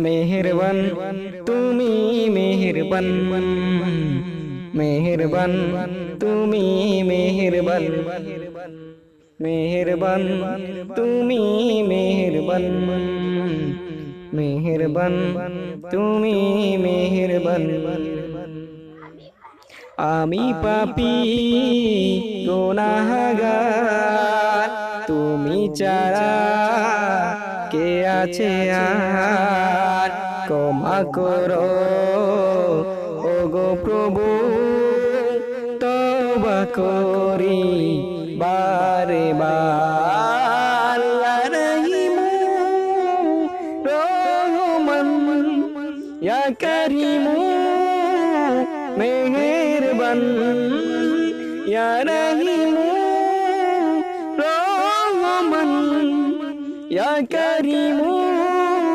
মেহেরবান তুমি মেহেরবান, মেহেরবান তুমি মেহেরবান, মেহেরবান তুমি মেহেরবান, মেহেরবান তুমি মেহেরবান। আমি পাপী গুনাহগার, তুমি ছাড়া কে আছে আর? ক্ষমা করো ওগো প্রভু, তওবা করি বারে বার। ইয়া রহিমু রহমান, ইয়া করিমু মেহেরবান, ইয়া রহিমু রহমান, ইয়া করিমু